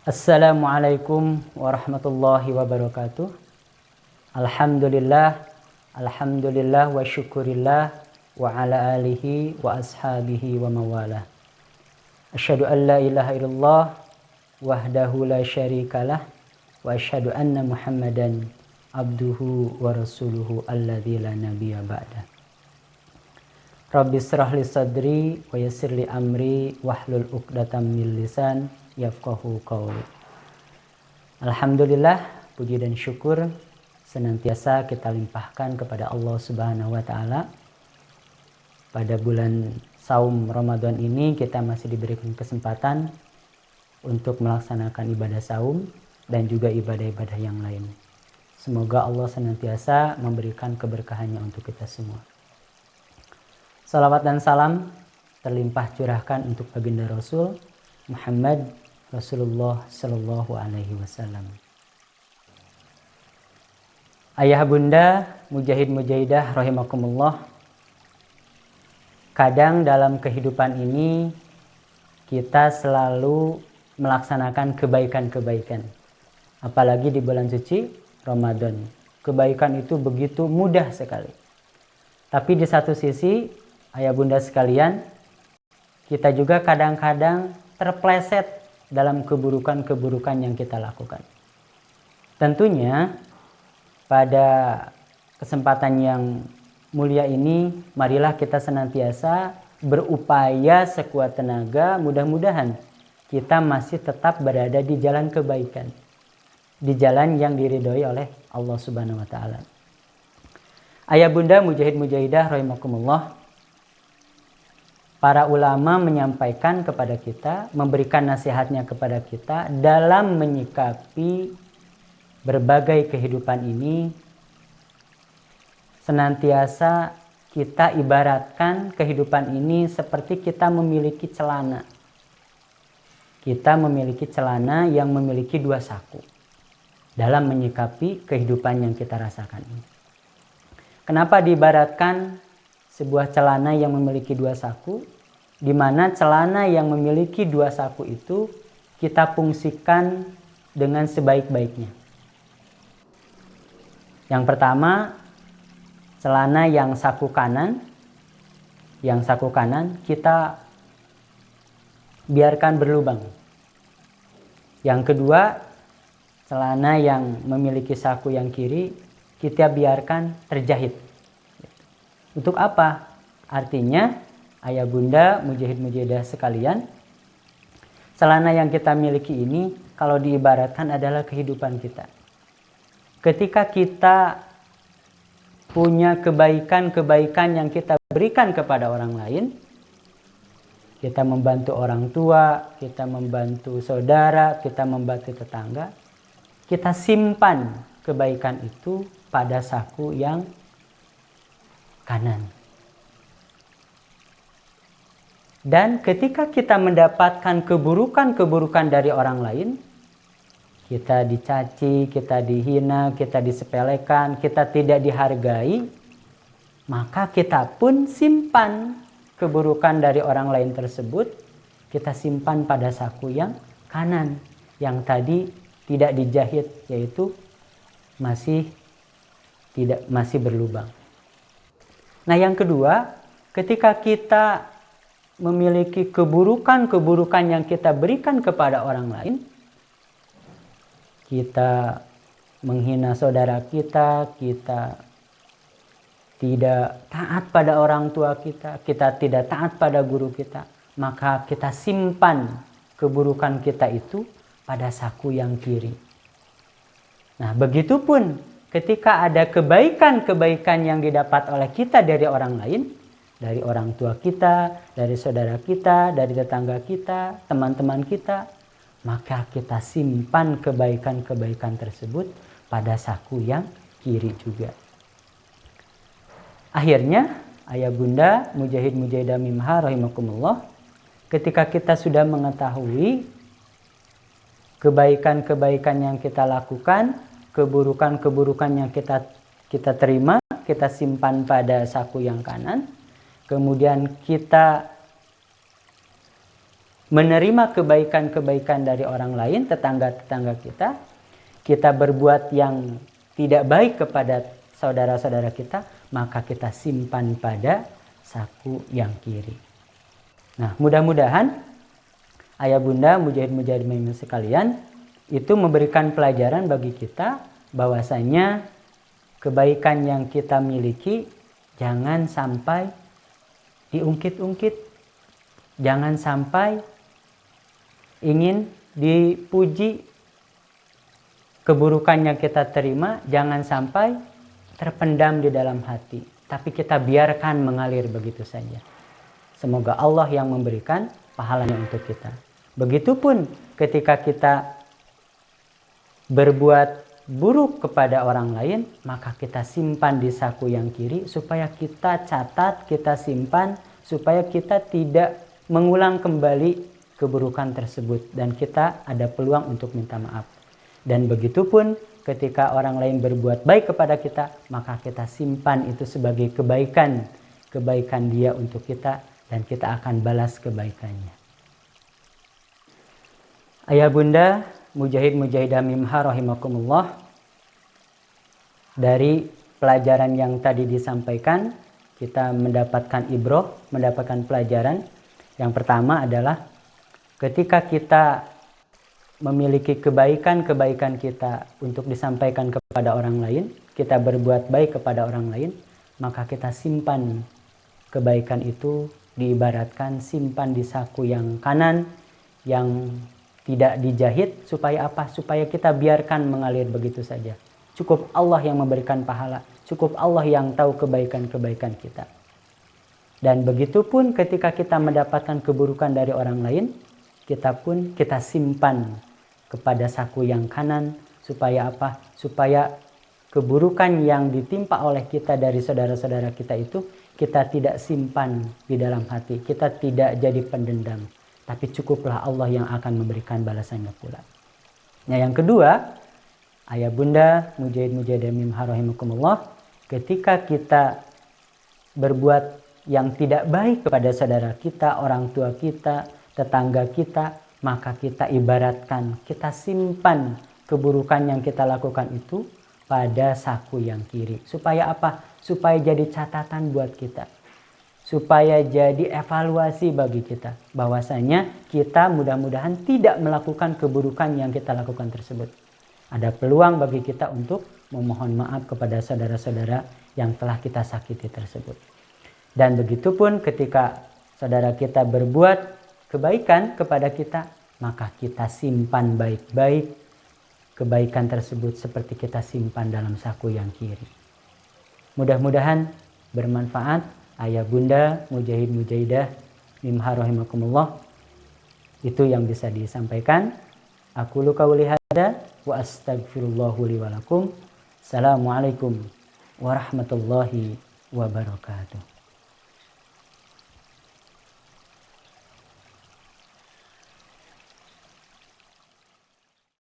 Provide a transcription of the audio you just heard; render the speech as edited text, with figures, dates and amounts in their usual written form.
Assalamualaikum warahmatullahi wabarakatuh. Alhamdulillah wa syukurillah wa ala alihi wa ashabihi wa mawalah. Asyhadu an la ilaha illallah wahdahu la syarikalah wa asyhadu anna Muhammadan abduhu wa rasuluhu alladzi la nabiyya ba'da. Rabbi shrah li sadri wa yassir li amri wahlul 'uqdatam min lisan yafqahu qauli. Alhamdulillah, puji dan syukur senantiasa kita limpahkan kepada Allah Subhanahu wa taala. Pada bulan saum Ramadan ini kita masih diberikan kesempatan untuk melaksanakan ibadah saum dan juga ibadah-ibadah yang lain. Semoga Allah senantiasa memberikan keberkahannya untuk kita semua. Salawat dan salam terlimpah curahkan untuk baginda Rasul Muhammad Rasulullah Sallallahu Alaihi Wasallam. Ayah bunda, mujahid mujahidah rahimakumullah. Kadang dalam kehidupan ini kita selalu melaksanakan kebaikan-kebaikan. Apalagi di bulan suci Ramadan. Kebaikan itu begitu mudah sekali. Tapi di satu sisi, ayah bunda sekalian, kita juga kadang-kadang terpleset dalam keburukan-keburukan yang kita lakukan. Tentunya pada kesempatan yang mulia ini, marilah kita senantiasa berupaya sekuat tenaga, mudah-mudahan kita masih tetap berada di jalan kebaikan, di jalan yang diridhoi oleh Allah Subhanahu wa taala. Ayah bunda mujahid mujahidah rahimakumullah, para ulama menyampaikan kepada kita, memberikan nasihatnya kepada kita dalam menyikapi berbagai kehidupan ini. Senantiasa kita ibaratkan kehidupan ini seperti kita memiliki celana. Kita memiliki celana yang memiliki dua saku dalam menyikapi kehidupan yang kita rasakan ini. Kenapa diibaratkan sebuah celana yang memiliki dua saku, di mana celana yang memiliki dua saku itu kita fungsikan dengan sebaik-baiknya. Yang pertama, celana yang saku kanan kita biarkan berlubang. Yang kedua, celana yang memiliki saku yang kiri kita biarkan terjahit. Untuk apa? Artinya, ayah bunda, mujahid mujahidah sekalian, celana yang kita miliki ini kalau diibaratkan adalah kehidupan kita. Ketika kita punya kebaikan-kebaikan yang kita berikan kepada orang lain, kita membantu orang tua, kita membantu saudara, kita membantu tetangga, kita simpan kebaikan itu pada saku yang kanan. Dan ketika kita mendapatkan keburukan-keburukan dari orang lain, kita dicaci, kita dihina, kita disepelekan, kita tidak dihargai, maka kita pun simpan keburukan dari orang lain tersebut, kita simpan pada saku yang kanan, yang tadi tidak dijahit, yaitu masih berlubang. Nah, yang kedua, ketika kita memiliki keburukan-keburukan yang kita berikan kepada orang lain, kita menghina saudara kita, kita tidak taat pada orang tua kita, kita tidak taat pada guru kita, maka kita simpan keburukan kita itu pada saku yang kiri. Nah, begitupun ketika ada kebaikan-kebaikan yang didapat oleh kita dari orang lain, dari orang tua kita, dari saudara kita, dari tetangga kita, teman-teman kita, maka kita simpan kebaikan-kebaikan tersebut pada saku yang kiri juga. Akhirnya, ayah bunda, mujahid mujahidah mimha rahimakumullah, ketika kita sudah mengetahui kebaikan-kebaikan yang kita lakukan, keburukan-keburukan yang kita terima, kita simpan pada saku yang kanan. Kemudian kita menerima kebaikan-kebaikan dari orang lain, tetangga-tetangga kita. Kita berbuat yang tidak baik kepada saudara-saudara kita, maka kita simpan pada saku yang kiri. Nah, mudah-mudahan ayah bunda, mujahid-mujahid sekalian, itu memberikan pelajaran bagi kita bahwasanya kebaikan yang kita miliki jangan sampai diungkit-ungkit, jangan sampai ingin dipuji. Keburukan yang kita terima jangan sampai terpendam di dalam hati, tapi kita biarkan mengalir begitu saja. Semoga Allah yang memberikan pahalanya untuk kita. Begitupun ketika kita berbuat buruk kepada orang lain, maka kita simpan di saku yang kiri supaya kita catat, kita simpan, supaya kita tidak mengulang kembali keburukan tersebut dan kita ada peluang untuk minta maaf. Dan begitupun ketika orang lain berbuat baik kepada kita, maka kita simpan itu sebagai kebaikan dia untuk kita, dan kita akan balas kebaikannya. Ayah bunda, mujahid-mujahidah mimha rahimakumullah, dari pelajaran yang tadi disampaikan, kita mendapatkan ibroh, mendapatkan pelajaran. Yang pertama adalah ketika kita memiliki kebaikan-kebaikan kita untuk disampaikan kepada orang lain, kita berbuat baik kepada orang lain, maka kita simpan kebaikan itu, diibaratkan simpan di saku yang kanan, yang tidak dijahit. Supaya apa? Supaya kita biarkan mengalir begitu saja. Cukup Allah yang memberikan pahala, cukup Allah yang tahu kebaikan-kebaikan kita. Dan begitupun ketika kita mendapatkan keburukan dari orang lain, kita simpan kepada saku yang kanan. Supaya apa? Supaya keburukan yang ditimpa oleh kita dari saudara-saudara kita itu kita tidak simpan di dalam hati, kita tidak jadi pendendam, tapi cukuplah Allah yang akan memberikan balasannya pula. Nah, yang kedua, ayah bunda, mujahid-mujahidah mimha rahimakumullah, ketika kita berbuat yang tidak baik kepada saudara kita, orang tua kita, tetangga kita, maka kita ibaratkan, kita simpan keburukan yang kita lakukan itu pada saku yang kiri. Supaya apa? Supaya jadi catatan buat kita. Supaya jadi evaluasi bagi kita. Bahwasanya kita mudah-mudahan tidak melakukan keburukan yang kita lakukan tersebut. Ada peluang bagi kita untuk memohon maaf kepada saudara-saudara yang telah kita sakiti tersebut. Dan begitupun ketika saudara kita berbuat kebaikan kepada kita, maka kita simpan baik-baik kebaikan tersebut seperti kita simpan dalam saku yang kiri. Mudah-mudahan bermanfaat ayah bunda, mujahid-mujahidah mimha rahimakumullah. Itu yang bisa disampaikan. Aqulu qauli hadza wa astaghfirullahu li wa lakum. Assalamualaikum warahmatullahi wabarakatuh.